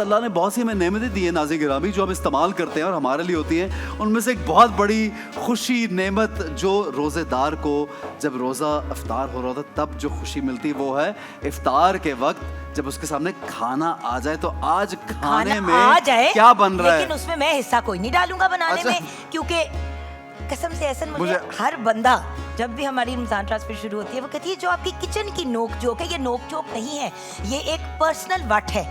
अल्लाह ने बहुत सी हमें नेमतें दी है नाज़िर गिरामी, जो हम इस्तेमाल करते हैं और हमारे लिए होती हैं। उनमें से एक बहुत बड़ी खुशी नेमत जो रोज़ेदार को जब रोज़ा इफ्तार हो रहा होता तब जो खुशी मिलती है वो है इफ्तार के वक्त जब उसके सामने खाना आ जाए। तो आज खाने में आ जाए, क्या बन रहा है? लेकिन उसमें मैं हिस्सा कोई नहीं डालूंगा बनाने में, क्योंकि कसम से ऐसा मुझे हर बंदा जब भी हमारी रमजान ट्रांसफर शुरू होती है वो कहती है जो आपकी किचन की नोक जोक है, ये नोक जोक नहीं है, ये एक पर्सनल वट है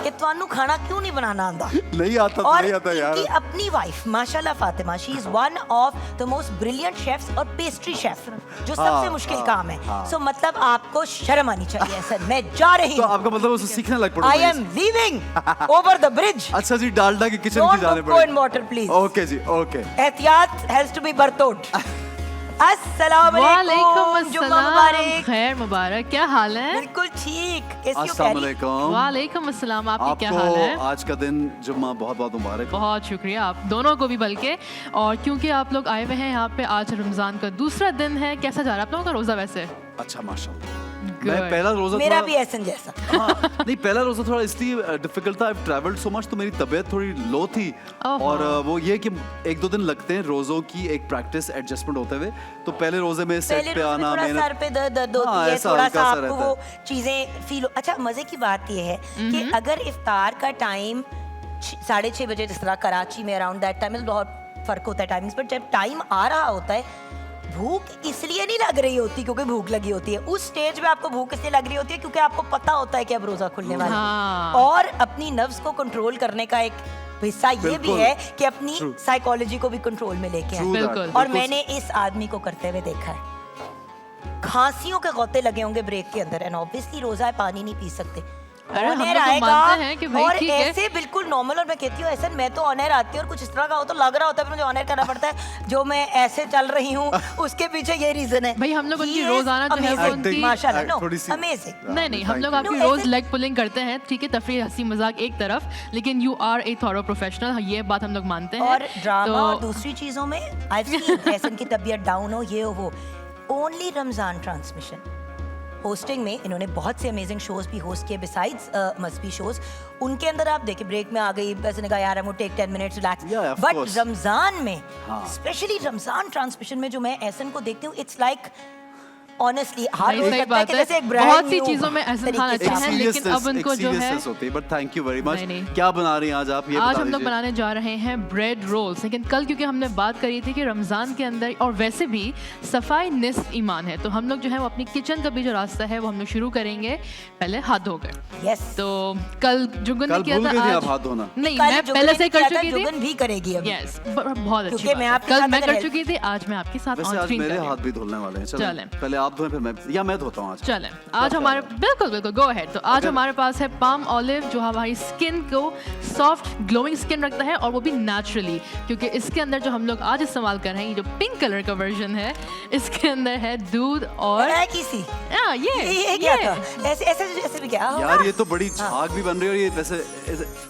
कि तुहानू खाना क्यों नहीं बनाना आंदा। नहीं आता तो नहीं आता यार। इनकी अपनी वाइफ माशाल्लाह Fatima, she is one of the most brilliant chefs और पेस्ट्री शेफ, जो सबसे मुश्किल काम है। सो मतलब आपको शर्म आनी चाहिए। ऐसा मैं जा रही हूँ, तो आपका मतलब उसे सीखने लग पड़ो। I am leaving over the bridge. अच्छा जी, डालडा की किचन की जाने पड़ेगी। Water please. ओके जी, ओके। एहतियात हैज टू बी बरतोट। अस्सलाम वालेकुम, जुम्मा मुबारक। खैर मुबारक, क्या हाल है? बिल्कुल ठीक। अस्सलाम वालेकुम। वालेकुम अस्सलाम, आपकी क्या हाल है? आज का दिन जुम्मा बहुत बहुत मुबारक। बहुत शुक्रिया, आप दोनों को भी बल्कि। और क्योंकि आप लोग आए हुए हैं यहाँ पे, आज रमजान का दूसरा दिन है, कैसा जा रहा है आप लोगों का रोजा? वैसे अच्छा माशाल्लाह। मैं पहला रोजा मेरा भी ऐसा जैसा। हाँ, नहीं पहला रोजा थोड़ा इसलिए डिफिकल्ट था, आई ट्रैवल्ड सो मच, तो मेरी तबीयत थोड़ी लो थी। और वो ये कि एक दो दिन लगते हैं रोजों की एक प्रैक्टिस एडजस्टमेंट होते हुए। तो पहले रोजे में सेट पे आना, सर पे दर्द होती है, थोड़ा सा आपको वो चीजें फील। अच्छा मजे की बात ये है कि अगर इफ्तार का टाइम 6:30 बजे, जिस तरह कराची में अराउंड दैट टाइम बहुत फर्क होता है टाइमिंग्स, पर जब टाइम आ रहा होता है भूख इसलिए नहीं लग रही होती क्योंकि भूख लगी होती है। उस स्टेज में आपको भूख इसलिए लग रही होती है क्योंकि आपको पता होता है कि अब रोजा खुलने वाला है। और अपनी नफ्स को कंट्रोल करने का एक हिस्सा ये भी है कि अपनी साइकोलॉजी को भी कंट्रोल में लेके आए। और मैंने इस आदमी को करते हुए देखा है, खांसियों के गौते लगे होंगे ब्रेक के अंदर, एंड ऑब्वियसली रोजा है, पानी नहीं पी सकते। ऑनर आएगा और ऐसे बिल्कुल नॉर्मल, और मैं कहती हूँ ऐसा मैं तो ऑनर आती हूँ और कुछ इस तरह का हो तो लग रहा होता है मुझे ऑनर करना पड़ता है। जो मैं ऐसे चल रही हूँ उसके पीछे ये रीजन है भाई, हम लोग उनकी रोजाना जो है उनकी माशाल्लाह अमेजिंग। नहीं हम लोग आपकी रोज लेग पुलिंग करते हैं, ठीक है, तफरीह हंसी मजाक एक तरफ, लेकिन you are a thorough professional, ये बात हम लोग मानते हैं। और ड्रामा और दूसरी चीजों में आई सीन ऐसन की तबीयत डाउन हो, ये हो वो, ओनली रमजान ट्रांसमिशन होस्टिंग में इन्होंने बहुत से अमेजिंग शोज भी होस्ट किए बिसाइड्स मस्ती शोज। उनके अंदर आप देखिए ब्रेक में आ गई, वैसे ने कहा यार I take 10 minutes relax, but Ramzan में स्पेशली रमजान ट्रांसमिशन में जो मैं ऐसन को देखती हूँ, इट्स लाइक ऑनेस्टली बहुत सी चीजों में ऐसा खाना अच्छा है, लेकिन अब उनको जो है but thank you very much. क्या बना रही हैं आज आप? ये आज हम लोग बनाने जा रहे हैं ब्रेड रोल्स, लेकिन कल क्योंकि हमने बात करी थी कि रमजान के अंदर और वैसे भी सफाई निस्फ ईमान है, तो हम लोग जो है वो अपनी किचन का भी जो रास्ता है वो हम लोग शुरू करेंगे पहले हाथ धोकर। यस, तो कल जुगन ने किया था, आज हाथ धोना नहीं मैं पहले से कर चुकी थी, जुगन भी करेगी अब। यस, बहुत अच्छी बात, कल मैं कर चुकी थी, आज मैं आपके साथ ऑन स्क्रीन मेरे हाथ भी धुलने वाले हैं। चलें पहले आप धोएं फिर मैं, या मैं धोता हूं आज। चलें आज हमारे बिल्कुल गो अहेड। तो आज हमारे पास है पाम ऑलिव, जो हमारी स्किन को सॉफ्ट ग्लोइंग स्किन रखता है, और वो भी नेचुरली, क्योंकि इसके अंदर जो हम लोग आज इस्तेमाल कर रहे हैं, ये जो पिंक कलर का वर्जन है, इसके अंदर है दूध और ये क्या था? ऐसे भी क्या यार, ये तो बड़ी झाग भी बन रही है, और ये वैसे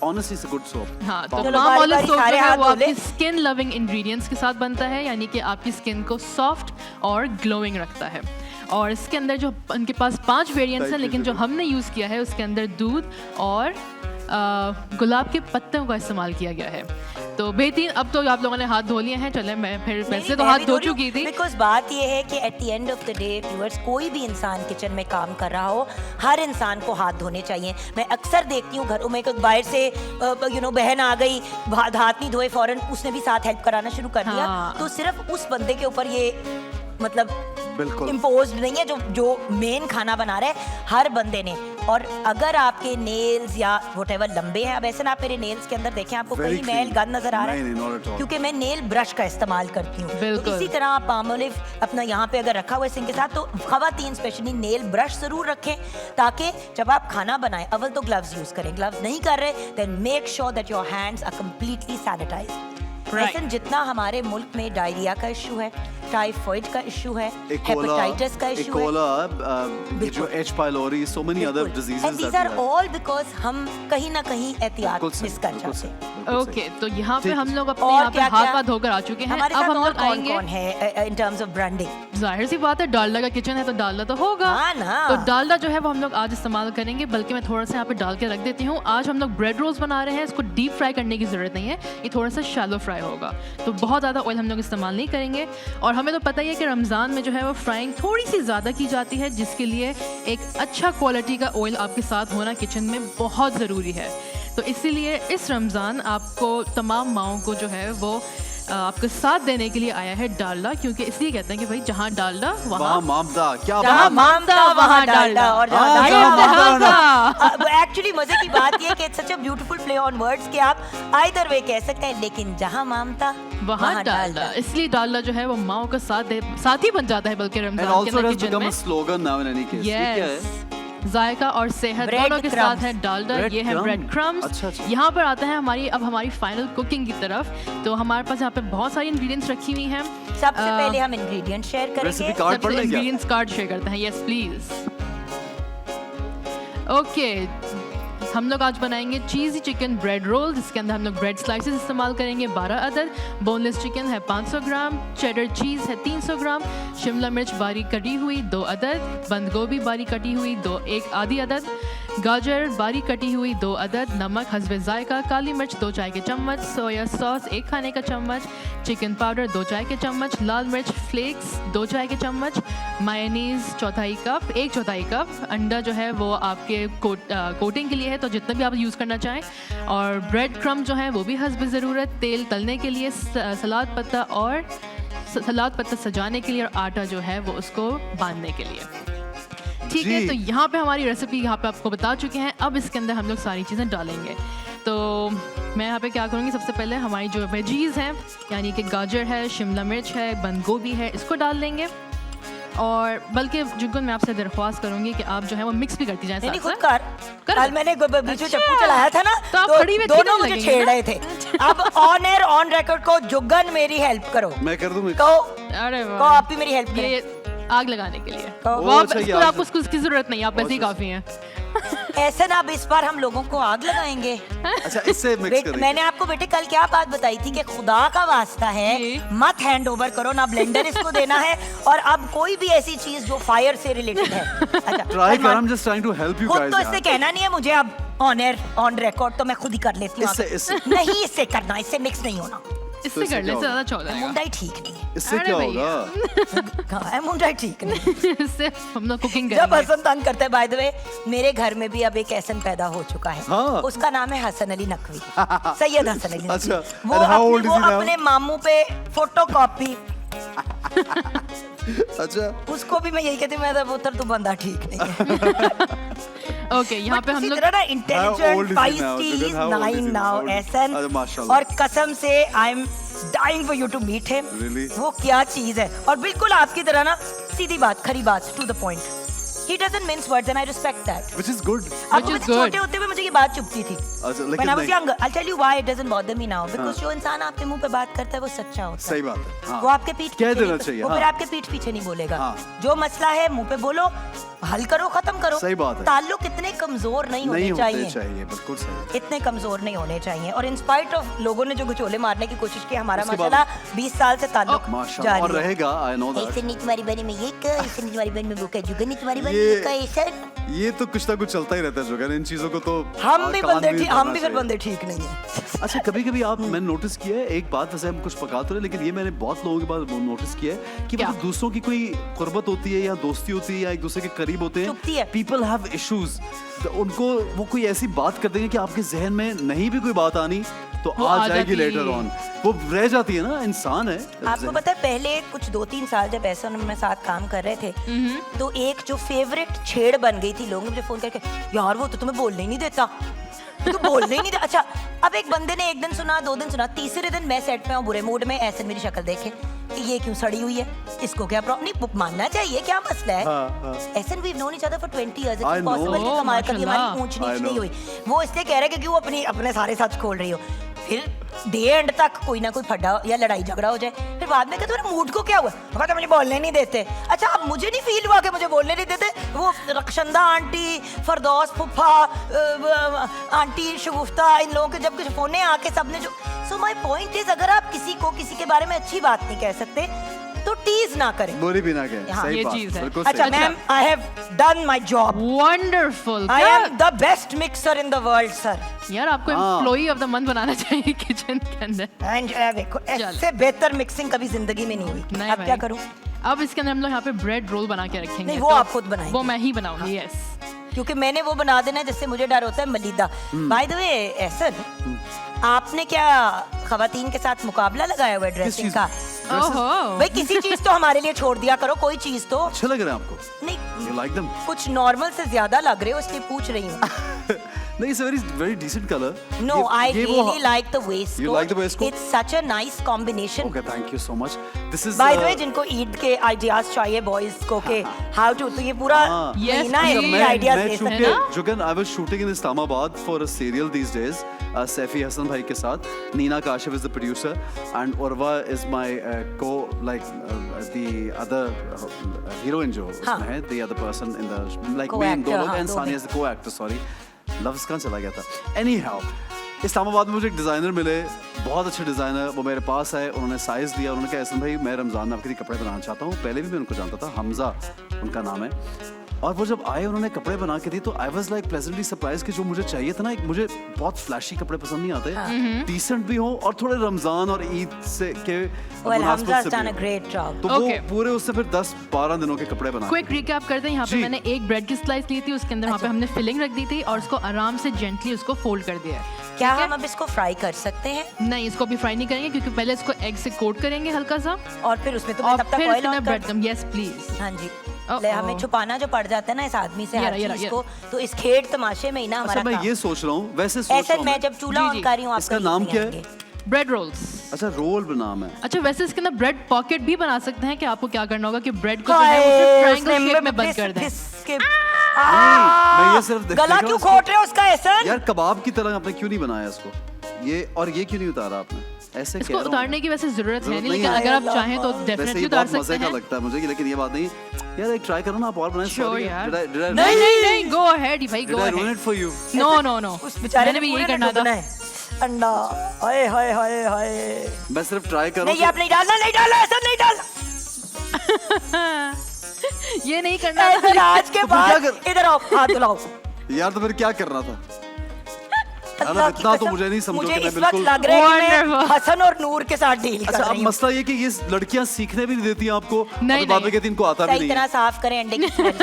honestly it's a good soap. हां, तो पाम ऑलिव सोप जो है वो आपकी स्किन लविंग इंग्रेडिएंट्स के साथ बनता है, यानी कि आपकी स्किन को सॉफ्ट और ग्लोइंग रखता है। और इसके अंदर जो उनके पास 5 वेरिएंट्स हैं, लेकिन जो हमने यूज़ किया है उसके अंदर दूध और गुलाब के पत्तों का इस्तेमाल किया गया है। तो बेहतरीन। अब तो आप लोगों ने हाथ धो लिए हैं, चले मैं फिर वैसे तो हाथ धो चुकी थी। बिकॉज बात ये है कि at the end of the day viewers, कोई भी इंसान किचन में काम कर रहा हो, हर इंसान को हाथ धोने चाहिए। मैं अक्सर देखती हूँ घरों में बाहर से बहन आ गई, हाथ नहीं धोए, फौरन उसने भी साथ हेल्प कराना शुरू कर दिया। तो सिर्फ उस बंदे के ऊपर ये मतलब इम्पोज्ड नहीं है जो मेन खाना बना रहा है, हर बंदे ने। और अगर आपके नेल्स या व्हाटएवर लंबे हैं, अब ऐसे ना आप मेरे नेल्स के अंदर देखें, आपको कहीं मैल गंद नजर आ रहा है, क्योंकि मैं नेल ब्रश का इस्तेमाल करती हूँ। तो इसी तरह आप पाम ऑलिव अपना यहाँ पे अगर रखा हुआ है सिंक के साथ, तो खवातीन स्पेशली नेल ब्रश जरूर रखें, ताकि जब आप खाना बनाएं, अव्वल तो ग्लव्स यूज करें, ग्लव्स नहीं कर रहे then make sure that your hands are completely sanitised. ऐसे जितना हमारे मुल्क में डायरिया का इशू है, टाइफाइड का इशू है, हेपेटाइटिस का इशू है, जो H pylori, so many other diseases, and these are all because हम कहीं ना कहीं एहतियात मिस कर जाते हैं। ओके, तो यहाँ पे हम लोग अपने यहाँ पे हाथ धोकर आ चुके हैं। अब हम लोग आएंगे कौन है इन टर्म्स ऑफ ब्रांडिंग जाहिर सी बात है, डालडा का किचन है तो डालडा तो होगा। हाँ ना। तो डालडा जो है वो हम लोग आज इस्तेमाल करेंगे, बल्कि मैं थोड़ा सा यहाँ पे डाल के रख देती हूँ। आज हम लोग ब्रेड रोल्स बना रहे हैं, इसको डीप फ्राई करने की ज़रूरत नहीं है, ये थोड़ा सा शैलो फ्राई होगा, तो बहुत ज़्यादा ऑयल हम लोग इस्तेमाल नहीं करेंगे। और हमें तो पता ही है कि रमज़ान में जो है वो फ्राइंग थोड़ी सी ज़्यादा की जाती है, जिसके लिए एक अच्छा क्वालिटी का ऑयल आपके साथ होना किचन में बहुत ज़रूरी है। तो इसीलिए इस रमज़ान आपको तमाम माओं को जो है वो आपको साथ देने के लिए आया है डालडा, क्योंकि इसलिए कहते हैं कि भाई जहाँ डालडा वहाँ मामदा। क्या जहाँ बात, मामदा वहाँ डालडा। और हाँ, जहाँ मामदा। एक्चुअली मजे की बात ये कि it's such a beautiful play on words कि आप आइदर वे कह सकते हैं, लेकिन जहाँ मामदा वहाँ डालडा। इसलिए डालडा जो है वो माओ का साथी बन जाता है, बल्कि And रमजान also के it has किचन become में। a slogan now in any case. ये क्या है? Yes. जायका और सेहत Bread दोनों के साथ crumbs. है डालडा, Bread ये है crumb? Bread crumbs. अच्छा, अच्छा। यहाँ पर आते हैं हमारी फाइनल कुकिंग की तरफ। तो हमारे पास यहाँ पे बहुत सारी इंग्रेडिएंट्स रखी हुई हैं। सबसे पहले हम इंग्रेडिएंट शेयर रेसिपी करेंगे। कार्ड पढ़ सबसे लें क्या? इंग्रेडिएंट्स कार्ड शेयर करते हैं। Yes please. ओके, हम लोग आज बनाएंगे चीज़ी चिकन ब्रेड रोल, जिसके अंदर हम लोग ब्रेड स्लाइसेस इस्तेमाल करेंगे 12 अदद, बोनलेस चिकन है 500 ग्राम, चेडर चीज़ है 300 ग्राम, शिमला मिर्च बारीक कटी हुई 2 अदद, बंद गोभी बारीक कटी हुई 1 आधी अदद, गाजर बारीक कटी हुई 2 अदद, नमक हस्बे जायका, काली मिर्च 2 चाय के चम्मच, सोया सॉस 1 खाने का चम्मच, चिकन पाउडर 2 चाय के चम्मच, लाल मिर्च फ्लेक्स 2 चाय के चम्मच, मायोनीज 1 चौथाई कप, अंडा जो है वो आपके कोटिंग के लिए है, तो जितना भी आप यूज़ करना चाहें, और ब्रेड क्रम्ब जो है वो भी हस्बे ज़रूरत, तेल तलने के लिए, सलाद पत्ता सजाने के लिए, और आटा जो है वो उसको बांधने के लिए। ठीक है, जी। तो यहाँ पे हमारी रेसिपी यहाँ पे आपको बता चुके हैं। अब इसके अंदर हम लोग सारी चीज़ें डालेंगे। तो मैं यहाँ पे क्या करूँगी, सबसे पहले हमारी जो वेजीज़ हैं, यानी कि गाजर है, शिमला मिर्च है, बंद गोभी है, इसको डाल देंगे। और बल्कि जुगन मैं आपसे दरख्वास्त करूंगी कि आप जो है वो मिक्स भी करती जाएं नहीं साथ खुद साथ। कल मैंने बीच में अच्छा। चप्पू चलाया था ना, तो आप खड़ी हुई थी दोनों ना मुझे लगेंगे छेड़ ना? रहे थे। अब ऑन एयर ऑन रिकॉर्ड को जुगन मेरी हेल्प करो, मैं कर दूं mix? कहो अरे कहो वाह, आप भी मेरी हेल्प करें। ये आग लगाने के लिए। कहो। वो आप अच्छा, ये इसको आग- आपको उसकी जरूरत नहीं है, आप ऐसे ही काफी हैं। ऐसा ना, अब इस बार हम लोगों को आग लगाएंगे। अच्छा, इससे मिक्स बेट, करेंगे। मैंने आपको बेटे कल क्या बात बताई थी कि खुदा का वास्ता है जी। मत हैंड ओवर करो, ना ब्लेंडर इसको देना है, और अब कोई भी ऐसी चीज जो फायर से रिलेटेड है। अच्छा ट्राई कर, I am just trying to help you खुद गाइस। तो इससे कहना नहीं है मुझे, अब ऑन एयर ऑन रिकॉर्ड तो मैं खुद ही कर लेती हूँ। इससे- नहीं, इससे करना, इससे मिक्स नहीं होना। इससे इससे कर ले, क्या इससे ज्यादा चौड़ा है। मुंडाई ठीक नहीं है। इससे अरे क्या भैया। होगा? कहाँ है मुंडाई ठीक नहीं। इससे हम लोग कुकिंग जब करेंगे। हसन तंग करता है, बाय द वे मेरे घर में भी अब एक ऐसन पैदा हो चुका है। हाँ। उसका नाम है हसन अली नकवी, सैयद हसन अली नकवी। अच्छा, वो and how old is he now? अपने मामू पे फोटोकॉपी, अच्छा, उसको भी मैं यही कहती हूँ, मैं पुत्र तू बंदा ठीक नहीं है। ओके, यहाँ पे हम इसी लोग तरह ना How old intelligent is he now? Feisty Jugan, how old is 9 he now? Now How old? Ehsan, अरे माशाल्लाह। और कसम से I am dying for you to meet him. Really? वो क्या चीज है, और बिल्कुल आपकी तरह ना सीधी बात, खरी बात, to the point. He doesn't mince words and I respect that. which is good. अब Which is मुझे good. छोटे होते हुए मुझे ये बात चुभती थी। अच्छा, When लेकिन I was नहीं, younger, I'll tell you why it doesn't bother me now. Because हाँ। जो इंसान आपके मुंह पे बात करता है वो सच्चा होता है। सही बात है। हाँ। वो आपके पीठ कह पीछे देना नहीं- चाहिए, वो हाँ। फिर आपके पीठ पीछे नहीं बोलेगा। हाँ। जो मसला है मुंह पे बोलो, हल करो, खत्म करो। सही बात है। ताल्लुक इतने कमजोर नहीं नहीं होने होते चाहिए, चाहिए, बिल्कुल सही। इतने कमजोर नहीं होने चाहिए। और इंस्पाइट ऑफ लोगों ने जो गुचोले मारने की कोशिश की, हमारा उसके माशाल्लाह 20 साल से ताल्लुक माशाल्लाह, जारी और है। रहेगा, आई नो ऐसे दैट। नहीं तुम्हारी बनी में ये कर, ऐसे नहीं तुम्हारी बनी में वो कर, जुगन नहीं तुम्हारी बनी ये- में कर, ऐसा। ये तो कुछ ना कुछ चलता ही रहता है जुगन, इन चीजों को तो हम भी कान बंदे भी ठीक, करना हम भी फिर चाहिए। बंदे ठीक नहीं है। अच्छा, कभी कभी आप, मैंने नोटिस किया है एक बात, वैसे हम कुछ पकाते रहे, लेकिन ये मैंने बहुत लोगों के बाद नोटिस किया है कि क्या? मतलब दूसरों की कोई कुर्बत होती है या दोस्ती होती है या एक दूसरे के करीब होते चुभती हैं, है। पीपल हैव इश्यूज, उनको वो कोई ऐसी बात कर देंगे कि आपके जहन में नहीं भी कोई बात आनी तो वो आ आ जाएगी जाती लेटर है। ऑन, वो रह जाती है ना, इंसान है। आपको पता है पहले कुछ 2-3 साल जब ऐसा उन्होंने मेरे साथ काम कर रहे थे, तो एक जो फेवरेट छेड़ बन गई थी, लोगों ने मुझे फोन करके, यार वो तो तुम्हें बोलने ही नहीं देता, तो बोलने ही नहीं देता। अच्छा, अब एक बंदे ने एक दिन सुना, 2 दिन सुना, तीसरे दिन मैं सेट पे हूँ बुरे मूड में, ऐसे मेरी शक्ल देखे कि ये क्यों सड़ी हुई है, इसको क्या प्रॉब्लम, नहीं मानना चाहिए, क्या मसला है। हाँ। ऐसे we known each other for 20 years, I it's know. Possible कि Oh, हमारी कभी माशाल्लाह। हमारी ऊंच I नीच नहीं know. हुई। वो इसलिए कह रहे कि क्यों अपने सारे सच खोल रही हो, फिर डे एंड तक कोई ना कोई फटा या लड़ाई झगड़ा हो जाए, फिर बाद में कहते हो मूड को क्या हुआ, कहते मुझे बोलने नहीं देते। अच्छा, अब मुझे नहीं फील हुआ कि मुझे बोलने नहीं देते, वो रक्षंदा आंटी, फरदौस फुफा, आंटी शगुफ्ता, इन लोगों के जब कुछ फोने आके सबने जो, सो माय पॉइंट इज, अगर आप किसी को किसी के बारे में अच्छी बात नहीं कह सकते तो टीज ना करें। बुरी भी ना कहें, हाँ, सही ये बात, चीज़ है। बिल्कुल अच्छा सही। Ma'am, I have done my job. Wonderful. I am the best mixer in the world sir. यार आपको हाँ। एम्प्लॉई ऑफ द मंथ बनाना चाहिए किचन के अंदर। एंड देखो ऐसे बेहतर मिक्सिंग कभी जिंदगी में नहीं हुई। नहीं अब भाई। क्या करूं? अब इसके अंदर हम लोग यहाँ पे ब्रेड रोल बना के रखेंगे। नहीं, वो तो आप खुद बनाएंगे। वो मैं ही बनाऊंगी, यस। क्योंकि मैंने वो बना देना है जिससे मुझे डर होता है मलिदा। बाय द वे एहसन, आपने क्या खवातीन के साथ मुकाबला लगाया हुआ है ड्रेसिंग चीज़? का? ओहो। भाई किसी चीज तो हमारे लिए छोड़ दिया करो, कोई चीज तो। अच्छे लग रहे हैं आपको? नहीं, You like them? कुछ नॉर्मल से ज्यादा लग रहे हो इसलिए पूछ रही हूँ। नहीं, it's a very decent color. No, I ये वो- really like the waistcoat. You like the waistcoat? It's such a nice combination. Okay, thank you so much. This is By the way, जिनको ईद के आइडियाज चाहिए boys को के how to, तो ये पूरा हाँ। Yes, महीना please. इसके आइडियाज मैं दे सकते चूंकि हैं। जुगन I was shooting in Islamabad for a serial these days Saifi Hassan भाई के साथ। Nina Kashif is the producer and Urwa is my co like the other heroine जो हाँ। उसमें है, the other person in the like Co-actor, main दो लोग हाँ, एंड दो सानिया में। इज द को-एक्टर, सॉरी लफ्ज कहाँ चला गया था। एनी हाउ इस्लामाबाद में मुझे एक डिज़ाइनर मिले, बहुत अच्छे डिज़ाइनर, वो मेरे पास आए, उन्होंने साइज़ दिया, उन्होंने कहा एहसन भाई मैं रमज़ान में आपके लिए कपड़े बनाना चाहता हूँ। पहले भी मैं उनको जानता था, हमजा उनका नाम है। और वो जब आए उन्होंने कपड़े बना के दिए तो I was like pleasantly surprise कि जो मुझे चाहिए था ना, एक मुझे बहुत फ्लैशी कपड़े पसंद नहीं आते, डिसेंट भी हो और थोड़े रमज़ान और ईद से के Well, मुनासिबत Hamza has से done भी a हो। great job. तो वो Okay. पूरे उससे फिर 10-12 दिनों के कपड़े बना क्विक रिकैप करते हैं। यहाँ पे जी। मैंने एक ब्रेड की स्लाइस ली थी, उसके अंदर वहाँ पे हमने फिलिंग रख दी थी और उसको आराम से जेंटली उसको फोल्ड कर दिया है। क्या ठीक है? हम अब इसको फ्राई कर सकते हैं? नहीं, इसको अभी फ्राई नहीं करेंगे क्योंकि पहले इसको एग से कोट करेंगे हल्का सा और फिर उसमें तो मैं और तब तक फिर ऑयल इसमें ऑन ब्रेड कर। कम। Yes please. हाँ जी। Uh-oh. ले, हमें छुपाना जो पड़ जाता है ना इस आदमी से ये हर रहा, ये चीज रहा, को, तो इस खेड तमाशे में ही ना अच्छा हमारा मैं काम। ये सोच रहा हूँ, वैसे सोच ऐसे रहा हूँ मैं जब चूल्हा जी, ऑन जी। कर रही हूँ, इसका आपका नाम यूज क्या नहीं है? आएंगे। Bread rolls. अच्छा रोल नाम है। अच्छा वैसे इसके अंदर ब्रेड पॉकेट भी बना सकते हैं कि आपको क्या करना होगा कि ब्रेड को जो है उसे ट्रायंगल शेप में बंद कर दें। मैं ये सिर्फ देख गला रहा क्यों हूँ खोट रहे हो उसका एहसन? यार कबाब की तरह आपने क्यों नहीं बनाया इसको? ये और ये क्यों नहीं उतारा आपने? ऐसे इसको कह रहा हूँ उतारने मैं। की वैसे जरूरत है जरूरत नहीं, नहीं लेकिन है। अगर आप चाहें तो वैसे डेफिनेटली ये उतार बहुत मजे सकते का हैं। लगता है मुझे, लेकिन ये बात नहीं। यार एक ट्राई करो ना, आप और बनाएं। Sure, Sorry, यार। did I नहीं नहीं नहीं, गो अहेड भाई, did go I ruin ahead. it for you? No no no, उस बेचारे मैंने ने भी यही पूरे करना ने डुबना था। है। अंडा, हाय हाय हाय हाय। मैं सिर्फ ट्राई कर रहा नहीं, ये आप नहीं डालना, नहीं डालना, ऐसा नहीं डालना। ये नहीं करना ऐसा था। आज के तो फिर क्या बाद इधर आओ, हाथ धुलाओ। यार तो फिर क्या करना था? अल्लाह की इतना तो कसम, मुझे नहीं समझो मुझे कि मैं इस वक्त बिल्कुल- लग रहा है कि मैं Wonderful. हसन और नूर के साथ डील कर अच्छा अब रही हूँ। मसला ये कि ये लड़कियां सीखने भी नहीं देती आपको, नहीं, और बाद में नहीं। कहती इनको आता भी सही नहीं तरह है। साफ करें अंडे की स्मेल।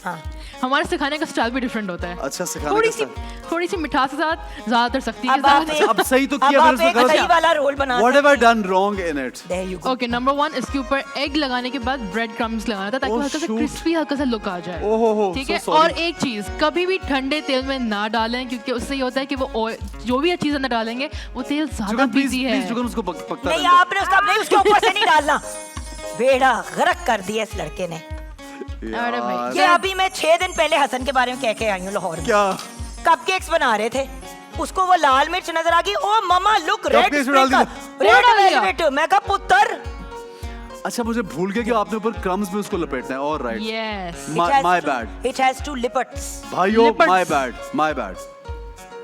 हाँ, हमारे सिखाने का स्टाइल भी डिफरेंट होता है। अच्छा सिखाने थोड़ी का सी style। थोड़ी सी मिठास के साथ, ज्यादातर सख्ती के अब आप साथ। एक- अब सही तो अब किया आप मैंने, एक उसमें सही गलत। वाला रोल बना What have I सकते हैं। done wrong in it? There you go. Okay, number 1 इसके ऊपर एग लगाने के बाद ब्रेड क्रम्स लगाना था ताकि Oh, हल्का सा shoot. क्रिस्पी हल्का सा लुक आ जाए। ओहो हो, ठीक so है, sorry. और एक चीज, कभी भी ठंडे तेल में ना डालें क्योंकि उससे ये होता है कि वो जो भी चीज अंदर डालेंगे वो तेल ज्यादा जुगन प्लीज बिजी प्लीज है। जुगन उसको पकता नहीं, रहने दो। आपने उसका नहीं, उसके ऊपर से नहीं डालना। बेड़ा गर्क कर दिया इस लड़के ने। अरे भाई, यार, ये अभी मैं 6 दिन पहले हसन के बारे में कह के आई हूँ लाहौर में। क्या कपकेक्स बना रहे थे, उसको वो लाल मिर्च नजर आ गई। ओ ममा लुक रेड Cupcakes में डाल दिया। रेड डाल दिया। वेलवेट। मैं कहा पुत्र, अच्छा मुझे भूल गया कि आपने ऊपर क्रम्स में उसको लपेटना है। All right, yes. My bad it has to लिपट्स। भाइयों, Lippets. My bad.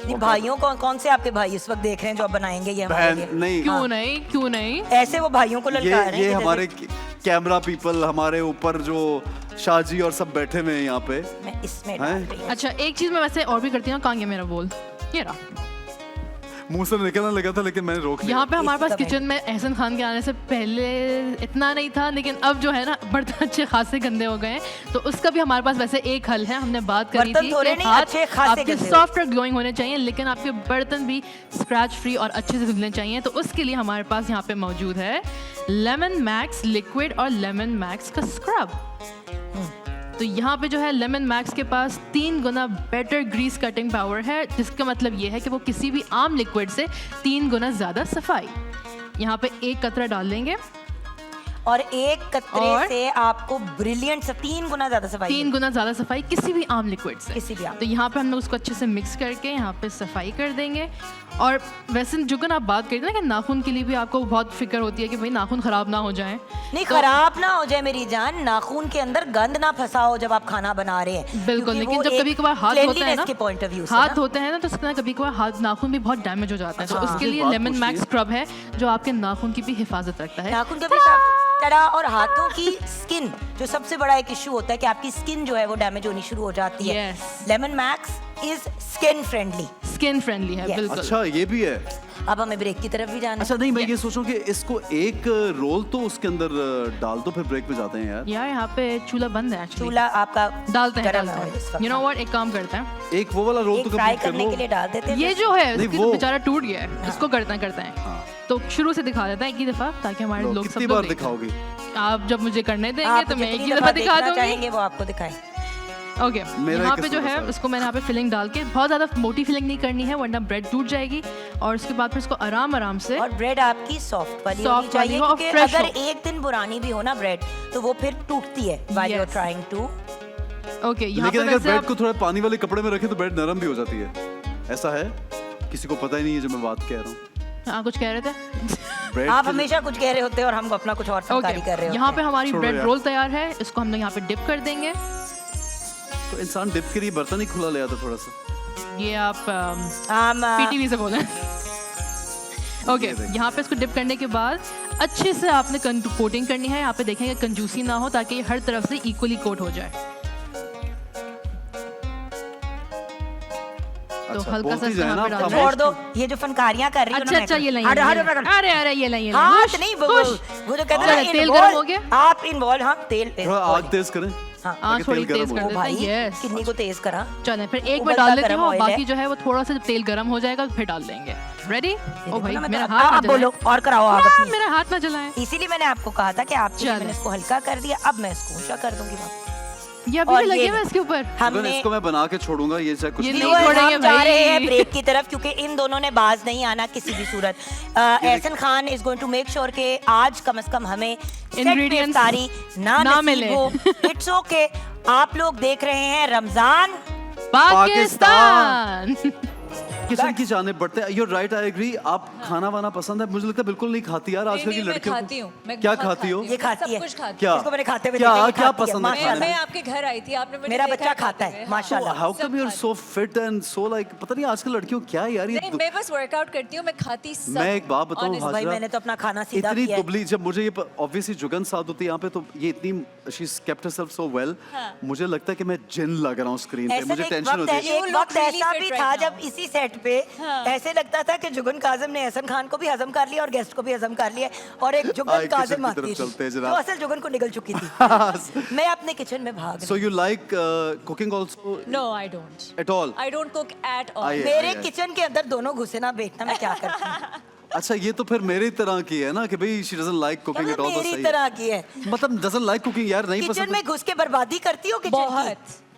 नहीं, भाइयों कौन से आपके भाई इस वक्त देख रहे हैं जो अब बनाएंगे ये हमारे बहन लिए? नहीं, क्यों नहीं, क्यों नहीं? ऐसे वो भाइयों को ललका रहे हैं ये कि हमारे जैसे- कैमरा पीपल, हमारे ऊपर जो शाहजी और सब बैठे हुए हैं यहाँ पे। मैं इसमें हैं? डाल रही हूँ। अच्छा एक चीज मैं वैसे और भी करती हूँ। कहाँ गया मेरा बोल? ये रहा। मुंह से निकलने लगा था लेकिन मैंने रोक लिया। यहाँ पे हमारे पास एकदम है। किचन में एहसन खान के आने से पहले इतना नहीं था, लेकिन अब जो है ना बर्तन अच्छे खासे गंदे हो गए हैं, तो उसका भी हमारे पास वैसे एक हल है। हमने बात करी बर्तन थी थोड़े कि नहीं, हाथ अच्छे खासे आपके गंदे सॉफ्ट और ग्लोइंग होने चाहिए, लेकिन आपके बर्तन भी स्क्रैच फ्री और अच्छे से धुलने चाहिए। तो उसके लिए हमारे पास यहाँ पे मौजूद है लेमन मैक्स लिक्विड और लेमन मैक्स का स्क्रब। तो यहाँ पे जो है लेमन मैक्स के पास 3 गुना बेटर ग्रीस कटिंग पावर है, जिसका मतलब ये है कि वो किसी भी आम लिक्विड से 3 गुना ज़्यादा सफाई। यहाँ पे 1 कतरा डाल लेंगे, और एक कतरे और? से आपको ब्रिलियंट 3 गुना ज्यादा सफाई 3 गुना ज़्यादा सफाई किसी भी आम लिक्विड से। किसी भी आम। तो यहाँ पे हम लोग उसको अच्छे से मिक्स करके यहाँ पे सफाई कर देंगे। और वैसे जुगन आप बात करें ना कि नाखून के लिए भी आपको बहुत फिक्र होती है कि भाई नाखून ख़राब ना हो जाए। नहीं, खराब ना हो जाए मेरी जान, नाखून के अंदर गंद ना फंसा हो जब आप खाना बना रहे हैं। बिल्कुल, क्योंकि लेकिन वो जब एक कभी कभार हाथ होते हैं cleanliness ना, के पॉइंट ऑफ व्यू से हाथ ना, होते हैं ना, तो उसके कभी कभार हाथ नाखून भी बहुत डैमेज हो जाते हैं। तो हाँ। उसके मुझे लिए बात लेमन पूछनी मैक्स है। स्क्रब है जो आपके नाखून की भी हिफाजत रखता है। नाखून कभी साफ टड़ा। और हाथों की स्किन, जो सबसे बड़ा एक इशू होता है कि आपकी स्किन जो है वो डैमेज होनी शुरू हो जाती है। Yes. Lemon max is skin friendly. Skin friendly है, Yes. बिल्कुल। अच्छा ये भी है। अब हमें ब्रेक की तरफ भी जाना है। अच्छा नहीं, मैं ये सोच रहा हूँ कि इसको एक रोल तो उसके अंदर डाल दो, फिर ब्रेक पे जाते हैं यार। यार यहाँ पे चूल्हा बंद है actually। चूल्हा आपका डालते हैं गरम है इस वक्त। यू नो व्हाट, एक काम करते हैं, एक वो वाला रोल एक तो फ्राई कंप्लीट कर करने लो। के लिए डाल देते हैं। ये जो है नहीं, इसकी वो- तो बेचारा टूट गया है, इसको करते हैं हाँ। तो शुरू से दिखा देता है एक ही दफा, ताकि हमारे लो, लोग सब कितनी लोग बार देखें। दिखाओगी? आप जब मुझे करने देंगे आप तो मैं एक जितनी ही दफा दिखा देखना दूंगी। चाहेंगे वो आपको दिखाएं। ओके, मेरा यहाँ एक पे जो किस्म है का उसको मैंने यहाँ पे फिलिंग डाल के, बहुत ज़्यादा मोटी फिलिंग नहीं करनी है वरना ब्रेड टूट जाएगी। और उसके बाद फिर इसको आराम आराम से और ब्रेड आपकी सॉफ्ट वाली Soft होनी चाहिए, वाली हो और क्योंकि fresh अगर हो। एक दिन पुरानी भी हो ना ब्रेड तो वो फिर टूटती है while you're Yes. trying to। Okay, यहाँ पे लेकिन अगर वैसे ब्रेड आप को थोड़ा पानी वाले कपड़े में रखें तो ब्रेड नरम भी हो जाती है। ऐसा है, किसी को पता ही नहीं है जो मैं बात कह रहा हूँ। हाँ कुछ कह रहे थे। ब्रेड आप के- हमेशा कुछ कह रहे होते हैं और हम अपना कुछ और फनकारी कर रहे ओके, यहाँ होते पे हैं। हमारी छोड़ो ब्रेड यार। रोल तैयार है, इसको हम लोग यहाँ पे डिप कर देंगे। तो इंसान डिप के लिए बर्तन ही खुला ले आता थोड़ा सा। ये आप हम पीटीवी से बोले। ओके, ये देखिए। यहाँ पे इसको डिप करने के बाद अच्छे से आपने कोटिंग करनी है। यहाँ पे देखेंगे कंजूसी ना हो, ताकि ये हर तरफ से इक्वली कोट हो जाए। तो अच्छा, हल्का सा बोलती इसको जाए यहाँ ना, पे आप डाल खामोश छोड़ दो, ये जो फनकारियां कर रही है अच्छा अच्छा, ये लाइन हाथ नहीं वो जो कहते हैं ना, तेल involve- गर्म हो गया? आप इन्वॉल्व, हाँ तेल थोड़ा आग तेज करें। हाँ ताकि थोड़ी तेल तेज गर्म कर हो देते जाए। भाई हैं, yes. किन्नी को तेज करा। चलें फिर एक बार उबलता डाल देती गरम हूँ, oil बाकी है। जो है वो थोड़ा सा जब तेल गर्म हो जाएगा फिर डाल देंगे। रेडी? ओ भाई देखो ना, मेरा मैं तो- हाथ आप ना बोलो जलाएं। और कराओ आग हाँ, अपनी। मेरा हाथ ना जलाएं। इसीलिए मैंने आपको कहा था कि आपके लिए चलो। मैंने इसको हल्का कर दिया, अब मैं इसको ऊंचा कर दूंगी वापस। ये अभी और भी लगे ये हुए हैं इसके ऊपर। अगर हमने इसको मैं बना के छोड़ूंगा ये चाहे कुछ ये नहीं नहीं होगा। व्यूअर्स, छोड़ेंगे हम जा भाई। रहे हैं ब्रेक की तरफ, क्योंकि इन दोनों ने बाज नहीं आना किसी भी सूरत। Ehsan Khan is going to make sure के आज कम से कम हमें Ingredients सारी ना ना नसीब मिले। हो। It's okay. आप लोग देख रहे हैं रमजान। पाकिस्तान। किचन की जाने बढ़ते हैं। You're right, I agree। आप खाना वाना पसंद है? मुझे लगता है बिल्कुल नहीं खाती यार आजकल की नहीं, मैं लड़कियों खाती को। हूँ, मैं क्या बहुत खाती हो? खाती ये हूँ, खाती सब है। कुछ खाती क्या? इसको मैंने खाते हुए क्या- देखा, ये क्या खाती है, पसंद है माशाल्लाह। खाने मैं आपके घर आई थी, आपने मुझे मेरा देखा बच्चा खाते खाता है, हुए, हाँ। माशाल्लाह। हाउ कम यू आर सब so fit and so like, पता नहीं आजकल लड़कियों को क्या है यार ये नहीं, मैं बस वर्कआउट करती हूँ, मैं खाती सब। मैं एक बात बताऊं honestly। भाई हाजरा, मैंने तो अपना खाना सीधा इतनी किया है। दुबली, जब मुझे ये ऑब्वियसली जुगन साथ होती है यहाँ पे, तो ये इतनी she kept herself so well, मुझे लगता है कि मैं जिन लग रहा हूँ स्क्रीन पे, ऐसे मुझे एक टेंशन होती है। You एक look वक्त really ऐसा fit भी right था now। जब इसी सेट पे ऐसे लगता था कि जुगन काजिम ने एहसन खान को भी हजम कर लिया और गेस्ट को भी हजम कर लिया, और एक जुगन आए काजिम किचन की आती तरफ थी चलते हैं जो जनाब। असल जुगन को निगल चुकी थी। मैं अपने किचन में भाग So रही you like cooking also No, I don't. at all? I don't cook at all. I- मेरे आई। किचन के अंदर दोनों घुसे ना, बेचना मैं क्या करती हूँ। अच्छा ये तो फिर मेरी तरह की है ना कि भाई she doesn't like cooking at मतलब all, तो मेरी सही तरह की है। है। मतलब doesn't like cooking यार, नहीं किचन पसंद। में घुस के बर्बादी करती हो किचन की? बहुत।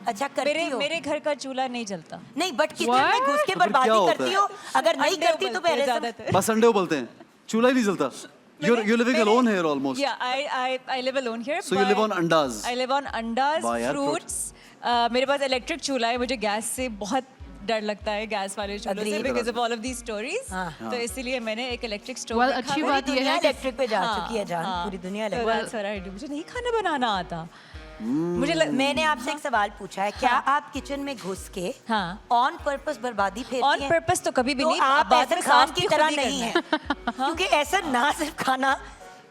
अच्छा करती मेरे हो? मेरे घर का चूल्हा नहीं जलता। नहीं, बट किचन What? में घुस के तो फिर बर्बादी क्या होता करती है? हो? अगर नहीं अंडे करती तो उबलते हैं पहले से ज्यादातर। बस अंडे उबलते हैं, चूल्हा ही नहीं जलता। You're living alone here almost. Yeah, I live alone here. So you live on अंडाज? I live on अंडाज, वाह यार, fruits. मेरे पास इलेक्ट्रिक चूल्हा है, मुझे गैस से बहुत डर लगता है, गैस वाले चूल्हों से, Agreed. because of all of these stories. हाँ। तो इसीलिए मैंने एक इलेक्ट्रिक स्टोव Well, रखा अच्छी है। बात पूरी ये दुनिया है कि इलेक्ट्रिक पे जा हाँ, चुकी है जान, हाँ। पूरी दुनिया तो electric. that's what I do. मुझे नहीं खाना बनाना आता। मैंने आपसे एक सवाल पूछा है, क्या आप किचन में घुस के हाँ। ऑन पर्पस बर्बादी फेरती ऑन हैं? पर्पस तो कभी भी तो नहीं। आप बाद में एहसन खान साफ की भी तरह खुद ही नहीं करना है, क्योंकि ऐसा ना सिर्फ खाना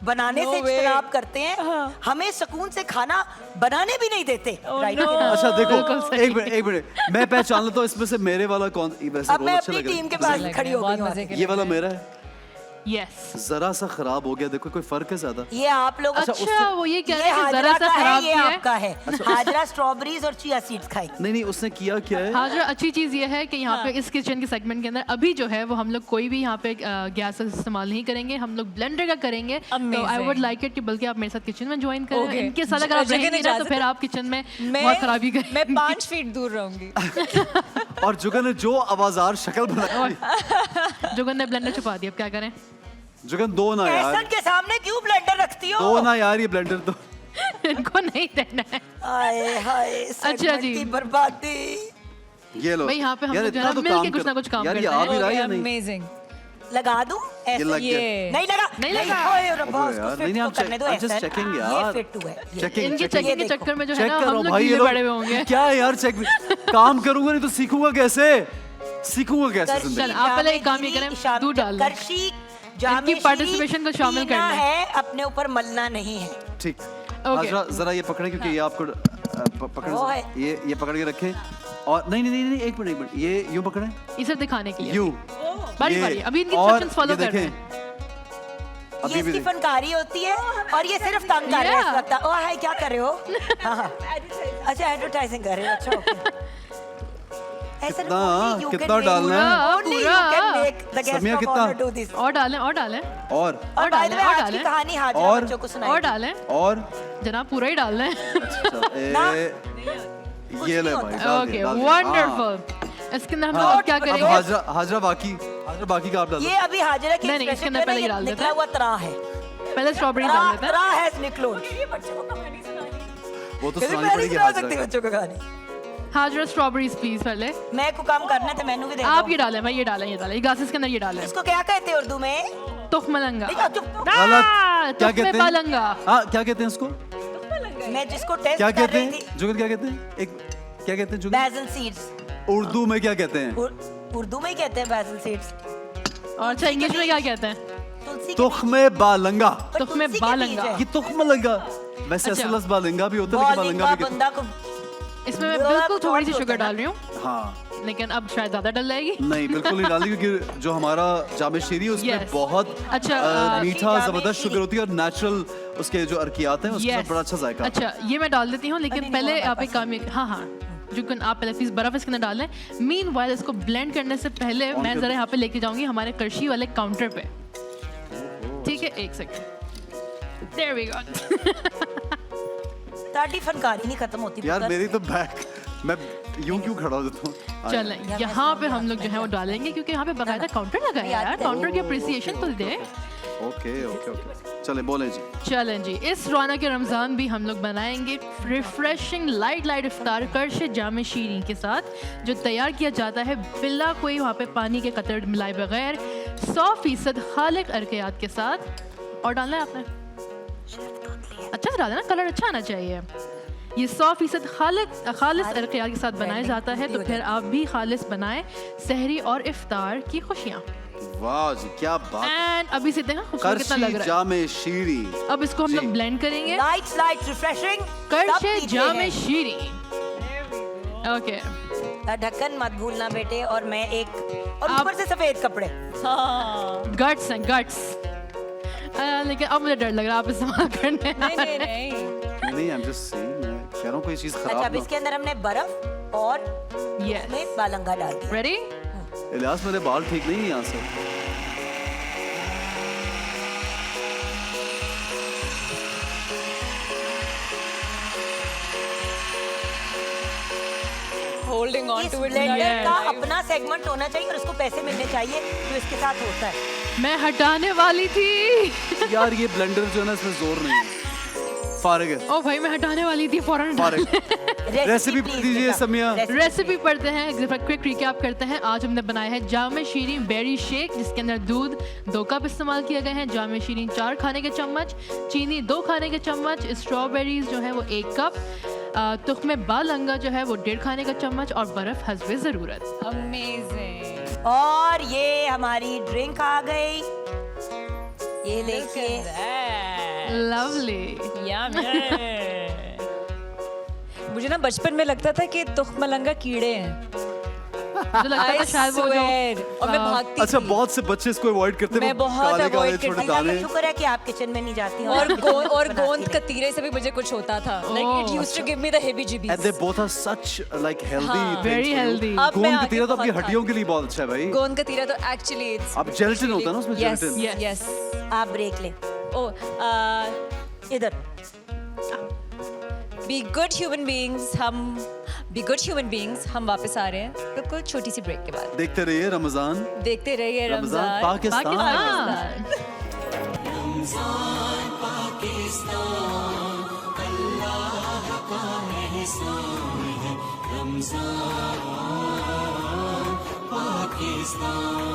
बनाने No से way. इज्तनाब करते हैं, हाँ। हमें सुकून से खाना बनाने भी नहीं देते। Oh, Right? no. अच्छा देखो, बिल्कुल सही। एक मिनट मैं पहचान लेता हूँ इसमें से मेरे वाला कौन, वैसे अब रोल मैं अच्छा अपनी लग रहा टीम है। के पास लग खड़ी रहा हो है, गई बहुत हूँ। मजे के ये वाला मेरा है, यस। जरा सा खराब हो गया, देखो कोई फर्क है ज्यादा? ये आप लोग अच्छा वो ये कह रहे हैं कि हाजरा जरा सा का है, खराब ये किया है। आपका है। हाजरा स्ट्रॉबेरीज और चिया सीड्स खाई। नहीं नहीं, उसने किया क्या है? हाजरा अच्छी चीज़ ये है कि यहाँ पे इस किचन के सेगमेंट के अंदर अभी जो है वो हम लोग कोई भी यहाँ पे गैस का इस्तेमाल नहीं करेंगे, हम लोग ब्लेंडर का करेंगे। तो आई Amazing. वुड लाइक इट कि बल्कि आप मेरे साथ किचन में ज्वाइन करें। Okay. इनके साथ अगर आप जगह रहेंगे ना तो इजाजत फिर है? आप किचन में बहुत खराबी मैं करेंगे। 5 फीट दूर रहूंगी। और जुगन ने जो आवाजार शक्ल बनाई, जुगन ने ब्लेंडर छुपा दिया, अब क्या करें? जुगन दो ना यार, एहसन के सामने क्यों ब्लेंडर रखती हो? दो ना यार, ये ब्लेंडर तो इनको नहीं देना है। हाय हाय, अच्छा सेगमेंट जी। की बर्बादी। ये लो भाई, यहाँ पे हम यार, लोग इतना जरा तो मिल काम के कुछ कर- ना कुछ काम यार ये करते आ हैं। भी रहा है या नहीं? अमेजिंग। लगा दूं ये लग गया। ये नहीं लगा, नहीं लगा। ओए रब्बा, अबे उसको यार, fit नहीं, तो हम करने दो check- I'm just Ehsan. checking ये यार। fit हुआ है, ये। Checking, इनके checking। चेकिंग के देखो। चक्कर में जो है चेक ना करो हम लोग भाई, ये गीले लोग पड़े हुए होंगे। क्या है यार, चेक काम करूंगा नहीं तो सीखूंगा कैसे? सीखूंगा कैसे करशी जिंदगी? चल, आप पहले एक काम ये जामे करें, दीनी शाम- दूध डाल लें। करशी जामे इनकी पार्टिसिपेशन को शामिल पीना करना है, अपने ऊपर मलना नहीं है। ठीक। Okay. हाजरा जरा ये पकड़े क्योंकि ये आपको पकड़ वो है। ये पकड़ के रखें और नहीं एक मिनट ये यूं पकड़े ये सब दिखाने के लिए यूं बारी ये- बारी अभी इनकी और इंस्ट्रक्शंस फॉलो ये कर रहे देखें। हैं। अभी ये भी इसकी देखें। फनकारी होती है और ये सिर्फ तंग कर रहे हैं इस वक्त। ओह हाय, क्या कर रहे हो? हाँ। अच्छा, एडवर्टाइजिंग कर रहे हो। अच्छा, okay. ऐसा कितना only you कितना can make- डालना है? only you पूरा। can make the guest Samiya, of कितना? honor do this. और डालें और और by the डालें, way, और आज की डालें। कहानी हाजिर और- बच्चों को और सुनाई। डालें और जनाब पूरा ही डाल लें ना। ये ले भाई डाल ओके दिया, डाल दिया। वंडरफुल इसके अंदर हम हाँ, लोग क्या अब करेंगे हाजरा बाकी का आप डालो। ये अभी हाजिरा की नहीं, नहीं, इसके अंदर पहले ही डाल देते निकला हैं। हुआ तरा है। पहले स्ट्रॉबेरी डाल देते हैं तरा है निकलो। वो तो कैसे सुनानी पहले पड़ेगी सुना सकती हाजरा। बच्चों को कहानी? हाजरा स्ट्रॉबेरीज प्लीज पहले मैं को काम करना था, मैंने भी दे आप दो। ये डालें भाई ये डालें ग्लासेस के अंदर ये डालें इसको क्या कहते हैं उर्दू में? तुखमलंगा देखो, चुप। गलत क्या कहते हैं? बालंगा हाँ क्या कहते हैं इसको? मैं जिसको टेस्ट क्या कर कहते रही हैं? थी, जुगल क्या कहते हैं? एक क्या कहते हैं जुगल? बैसल सीड्स। उर्दू में क्या कहते हैं? उर्दू में ही कहते हैं बैसल सीड्स। और अच्छा इंग्लिश में क्या कहते हैं तुलसी के तुख्मे बालंगा। पर तुख्मे तुलसी के बालंगा। बीज है। ये तुख्मलंगा वैसे अच्छा। असलस बालंगा भी होता है लेकिन बालंगा बॉलिंगा भी कहते बंदा को इसमें मैं वो बिल्कुल आप थोड़ी सी होता शुगर है ना? डाल रही हूँ हैं। हाँ लेकिन अब शायद ज्यादा डल जाएगी नहीं बिल्कुल नहीं डाली क्योंकि जो हमारा जामे शीरी है उसमें Yes. बहुत अच्छा, मीठा जामे जबरदस्त शीरी। शुगर होती है और नेचुरल उसके जो अर्कियात हैं उसके साथ Yes. बड़ा अच्छा जायका आता है। अच्छा ये मैं डाल देती हूँ लेकिन अभी पहले नहीं आप एक काम हाँ जुकन आप पहले प्लीज बर्फ इसके अंदर डालें मीनवाइल इसको ब्लेंड करने से पहले और मैं क्या? जरा यहाँ पे लेके जाऊंगी हमारे करशी वाले काउंटर पे ठीक है एक सेकंड देयर वी गो ताड़ी फनकारी नहीं खत्म होती यार पुत्र। मेरी तो बैक मैं यूं क्यों खड़ा हो जाता हूँ? चलें मैं यहाँ पे समझ हम लोग जो है वो डालेंगे क्योंकि यहाँ पे बकायदा काउंटर लगा है यार काउंटर की अप्रिसिएशन तो दे ओके ओके ओके चले बोले जी। चलें जी इस रौनक रमज़ान भी हम लोग बनाएंगे रिफ्रेशिंग लाइट इफ्तार कर्श जामे शीरी के साथ जो तैयार किया जाता है बिल्ला कोई वहाँ पे पानी के कतर मिलाए बगैर 100% खालिक अर्कियात के साथ और डालना है आपने अच्छा से डालना कलर अच्छा आना चाहिए ये 100% खालिस अर्कियात के साथ बनाया जाता है तो फिर आप भी खालिस बनाएं सहरी और इफ्तार की खुशियाँ वाह जी क्या बात है। एंड अभी से देखा खूबसूरत कितना लग करशी रहा है जामे शीरी अब इसको हम लोग जी। ब्लेंड करेंगे लाइट रिफ्रेशिंग करशे जामे शीरी ओके ढक्कन मत भूलना बेटे और मैं एक और आप- ऊपर से सफेद कपड़े। गट्स हैं गट्स लेकिन अब मुझे डर लग रहा है आप इस्तेमाल करने नहीं नहीं नहीं नहीं आई एम जस्ट सेइंग मैं कह रहा हूँ कोई चीज अच्छा खराब अब ना इसके अंदर हमने बर्फ और यस में बालंगा डाल दिया। रेडी हो। इलियास मेरे बाल ठीक नहीं है यहाँ से। होल्डिंग ऑन इस टू इट ब्लेंडर का अपना सेगमेंट होना चाहिए और उसको पैसे मिलने चाहिए जो इसके साथ होता है। मैं हटाने वाली थी यार ये ब्लेंडर जो है ना इसमें जोर नहीं है फारिग है ओ भाई मैं हटाने वाली थी फौरन फारिग रेसिपी please दीजिए बेटा, समिया। रेसिपी। रेसिपी पढ़ते हैं एक क्विक रिकैप करते हैं आज हमने बनाया है जामे शीरी बेरी शेक जिसके अंदर दूध 2 कप इस्तेमाल किए गए हैं जामे शीरी 4 खाने के चम्मच चीनी 2 खाने के चम्मच स्ट्रॉबेरीज जो है वो 1 कप तुख्मे बालंगा जो है वो 1.5 खाने का चम्मच और बर्फ हस्बे ज़रूरत अमेजिंग और ये हमारी ड्रिंक आ गई। ये देखिए लवली मुझे ना बचपन में लगता था कि तुखमलंगा कीड़े हैं जो लगता था I शायद वो swear, जो और मैं भागती अच्छा थी। बहुत से बच्चे इसको अवॉइड करते हैं मैं वो बहुत काले avoid काले करती छोटे थी। अल्लाह दाने का शुक्र है कि आप किचन में नहीं जाती और और बनाती गोंद नहीं। कतीरे से भी मुझे कुछ होता था like it Oh. Used to give me the heebie and they jeebies both are such like healthy हाँ, things very for you. healthy. अब मैं गोंद आगे कतीरा तो आपकी बहुत हड्डियों के लिए बहुत अच्छा है भाई। गोंद कतीरा तो एक्चुअली इट्स अब जेलेटिन होता है ना उसमें यस जेलेटिन। Yes. यस आप ब्रेक ले ओ इधर। बी गुड ह्यूमन बीइंग्स हम वापस आ रहे हैं बिल्कुल छोटी सी ब्रेक के बाद देखते रहिए रमजान देखते रहिए रमजान रमजान पाकिस्तान। पाकिस्तान